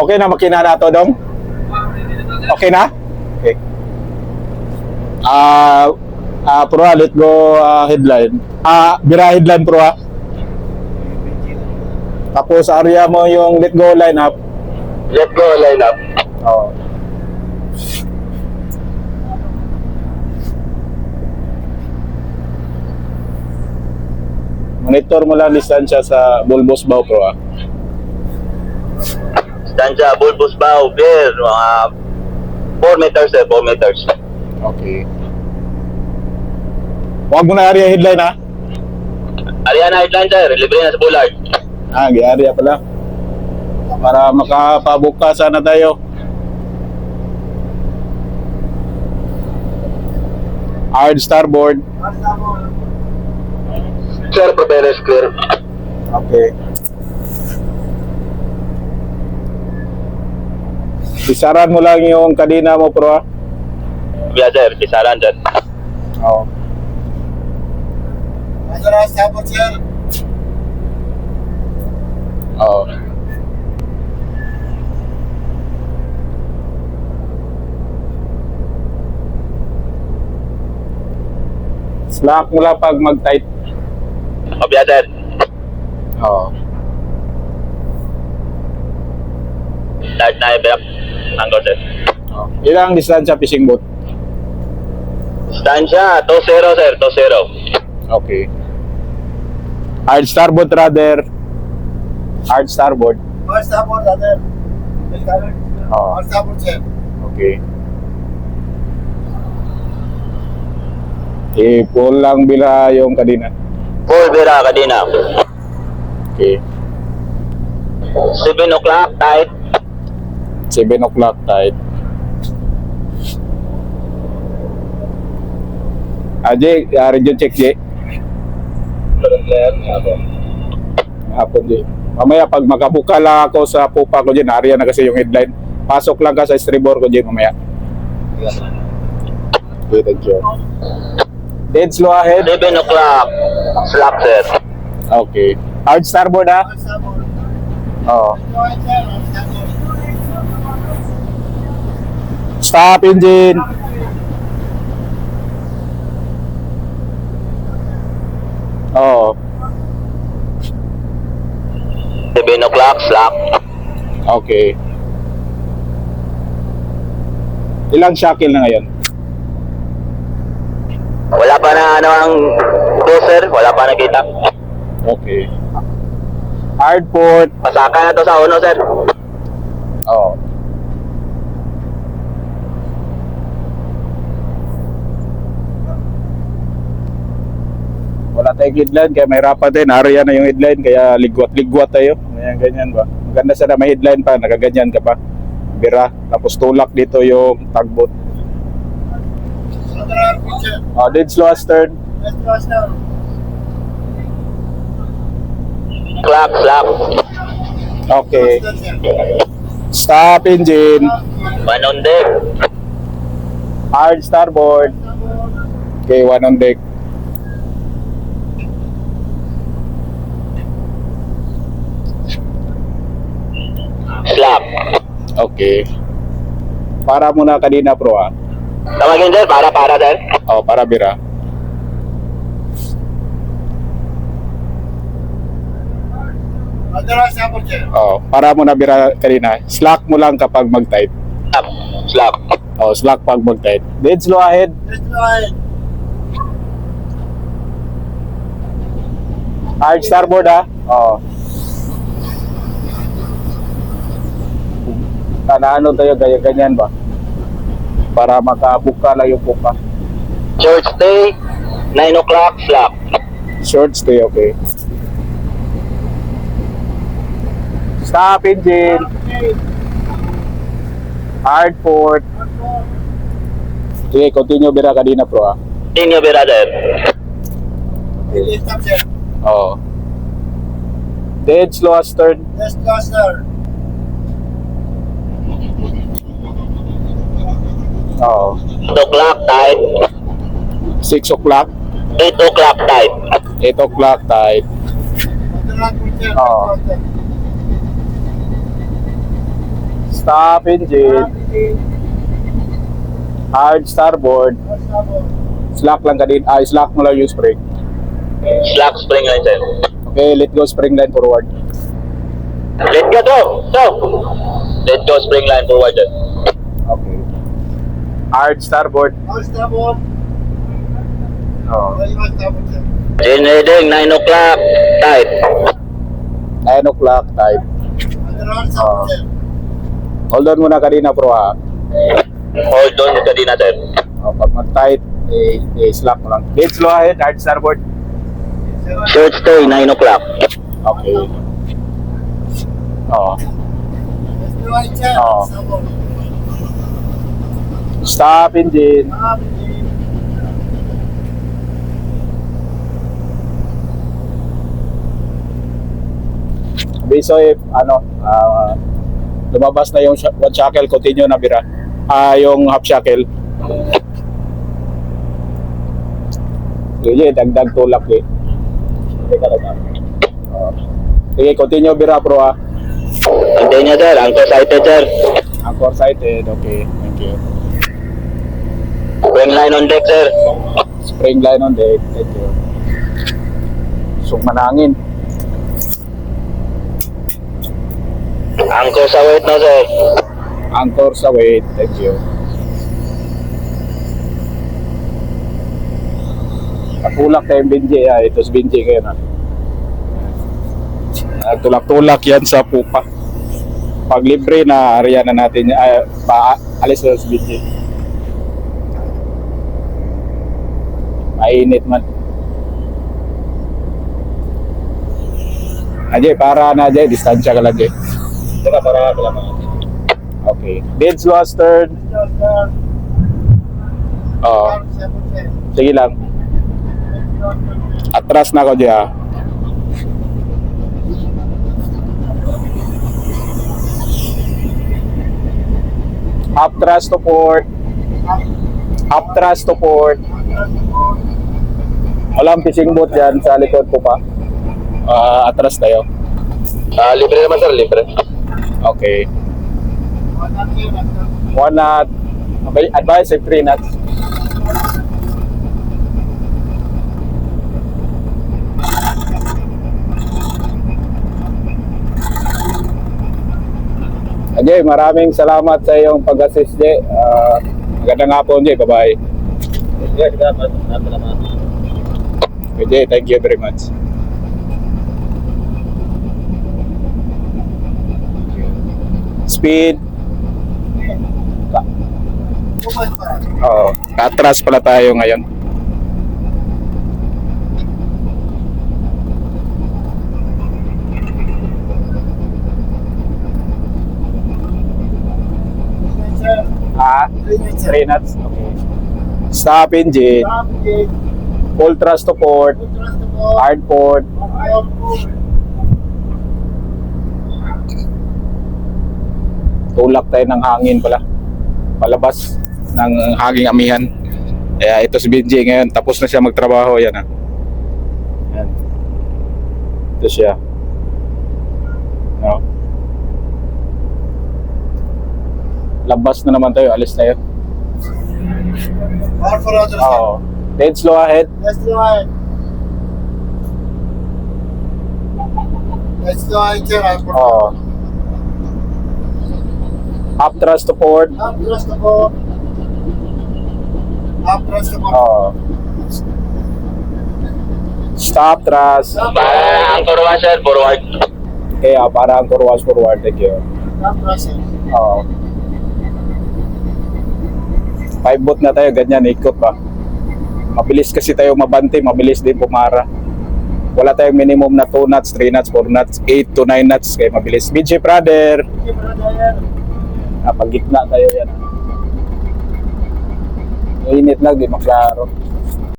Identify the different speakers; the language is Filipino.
Speaker 1: Okay na makina na to, Dong? Okay na? Okay. Pro, let go headline. Bira headline, Pro. Tapos area mo yung let go line up.
Speaker 2: Let go, line up.
Speaker 1: Oh. Monitor mo lang distansya sa bulbous bow, Pro.
Speaker 2: Stansya, bulbous bow, clear. Mga 4 meters, 4 meters.
Speaker 1: Okay. Huwag mo na area headline, ha?
Speaker 2: Ariana headline, sir. Libre na sa bullard.
Speaker 1: Area pala. Para makapabuka sana tayo. Hard starboard.
Speaker 2: Sir, propellers clear.
Speaker 1: Okay. Isaran mo lang yung kadena mo, Pro.
Speaker 2: Yeah, sir. Kisaran, sir.
Speaker 1: Oo. Oo. Slack mo lang pag mag-tight.
Speaker 2: Yeah, sir.
Speaker 1: Oo.
Speaker 2: Start na i-back. Hanggang, sir.
Speaker 1: Ilang distansya fishing boat?
Speaker 2: Stansya, 2-0, sir. 2-0.
Speaker 1: Okay. Hard starboard rudder. Hard starboard.
Speaker 3: Hard starboard, other.
Speaker 1: Oo.
Speaker 3: Hard starboard, sir.
Speaker 1: Okay. I-pull lang bila yung kadena.
Speaker 2: Full bira, kadina.
Speaker 1: Okay.
Speaker 2: 7 o'clock, tight.
Speaker 1: 7 o'clock tight. Jay, radio check, Jay. Hapon, Jay. Mamaya pag makabuka lang ako sa pupa ko dyan, area na kasi yung headline. Pasok lang ka sa estribor ko, Jay, mamaya. Okay, thank you. Dead slow ahead.
Speaker 2: 7 o'clock, slack, sir.
Speaker 1: Okay. Hard starboard, ha?
Speaker 3: Hard starboard.
Speaker 1: Oo.
Speaker 3: Go ahead, sir. Hard starboard.
Speaker 1: Stop engine. Oo.
Speaker 2: 7 o'clock, slack.
Speaker 1: Okay. Ilang shackle na ngayon?
Speaker 2: Wala pa na ano ang sir. Wala pa nakita.
Speaker 1: Okay. Hard port.
Speaker 2: Pasaka na to sa uno, sir.
Speaker 1: Oo. Wala tayong headline kaya mahirapan din. Area na yung headline kaya ligwat-ligwat tayo. Ganyan, ganyan ba? Maganda sana may headline pa. Nagaganyan ka pa. Bira. Tapos tulak dito yung tugboat.
Speaker 3: Other hard picture.
Speaker 1: Dead slow astern.
Speaker 3: Let's go, sir.
Speaker 2: Slack, slack.
Speaker 1: Okay.
Speaker 3: Let's go, sir.
Speaker 1: Stop engine.
Speaker 2: One on deck.
Speaker 1: Hard starboard. Okay, one on deck.
Speaker 2: Slack.
Speaker 1: Okay. Para muna kanina, Pro, ha?
Speaker 2: Tawagin, sir. Para, sir.
Speaker 1: Para bira.
Speaker 3: Other hard starboard, sir.
Speaker 1: Para mo na bira kanina. Slack mo lang kapag mag-tight.
Speaker 2: Slack. Slack.
Speaker 1: Slack pag mag-tight. Dead slow ahead.
Speaker 3: Let's go ahead.
Speaker 1: Hard starboard, ha? Ano tayo, gaya ganyan ba? Para makabuka lang yung puka.
Speaker 2: Short stay. 9 o'clock, slack.
Speaker 1: Short stay, okay. Stop engine.
Speaker 3: Okay.
Speaker 1: Hard port. Okay, continue bira kanina, Pro, ha?
Speaker 2: Inyo, brother.
Speaker 3: Lift up, sir.
Speaker 1: Dead slow astern.
Speaker 3: Let's go, sir.
Speaker 2: 8 o'clock, tight.
Speaker 1: 6 o'clock.
Speaker 2: 8 o'clock, tight.
Speaker 1: 8 o'clock tight.
Speaker 3: Other hard picture.
Speaker 1: Oo. Stop engine. Hard starboard. Slack lang ka din. Slack mo lang yung spring.
Speaker 2: Slack spring line, sir.
Speaker 1: Okay, let go spring line forward.
Speaker 2: Let go, go. Let go spring line forward, sir.
Speaker 1: Okay. Hard starboard.
Speaker 3: Starboard.
Speaker 1: Oh.
Speaker 3: Starboard, sir.
Speaker 2: Engine heading, 9 o'clock, tight.
Speaker 1: 9 o'clock type.
Speaker 3: Starboard, sir.
Speaker 1: Hold on muna kanina bro ha.
Speaker 2: Hold on ka din natin.
Speaker 1: Pag mag-tight, slack mo lang. Dead slow ahead, hard starboard.
Speaker 2: Short stay, 9 o'clock.
Speaker 1: Okay. Oh. Oh. Stop engine. So if lumabas na yung one shackle, continue na bira. Yung half shackle. Sige, dagdag tulak eh. Sige, continue bira bro ha.
Speaker 2: Continue, sir. Anchor sighted, sir.
Speaker 1: Anchor sighted, okay. Thank you.
Speaker 2: Spring line on deck, sir.
Speaker 1: Spring line on deck, thank you. Manangin.
Speaker 2: Anchor sa wait na, sir.
Speaker 1: Anchor sa weight, thank you. Natulak tayong binji, ito si binji kayo na. Tulak-tulak yan sa pupa. Pag libre na, area na natin, alis na si binji. Mainit man. Ajay, para na Ajay, distansya ka lang Ajay. Para okay. Dead slow astern. Oo. Sige lang. Atras na ako diya. Up thrust to port. Up thrust to port. Walang fishing boat dyan sa likod ko pa. Atras tayo.
Speaker 2: Libre naman, sir. Libre.
Speaker 1: Okay. 1 knot. Advise 3 knots. Jay, maraming salamat sa iyong pag-assist, Jay. Magandang hapon, Jay. Bye-bye. Okay, Jay, thank you very much. Speed. Atras pala tayo ngayon. Ah, 3 knots. Okay. Stop engine. Full thrust to port. Hard port. Tulak tayo ng hangin pala. Palabas ng hanging amihan. Kaya ito si Benji ngayon. Tapos na siya magtrabaho. Yan ah. Yan. Ito siya. No? Labas na naman tayo. Alis tayo. Oo. Dead slow ahead.
Speaker 3: Let's go ahead. Let's go ahead, sir.
Speaker 1: Oo. Up thrust to port.
Speaker 3: Up thrust to port. Up thrust to port.
Speaker 1: Oo. Stop thrust.
Speaker 2: Para anchor one, sir. Forward.
Speaker 1: Okay, para ang forward. Thank you.
Speaker 3: Up thrust, sir.
Speaker 1: Oo. 5 boat na tayo, ganyan, ikot pa. Mabilis kasi tayo mabante, mabilis din pumara. Wala tayong minimum na 2 knots, 3 knots, 4 knots, 8 to 9 knots, kaya mabilis. BJ brother!
Speaker 3: Okay, brother.
Speaker 1: Pag gitna tayo yan. Init lang, di maklaro.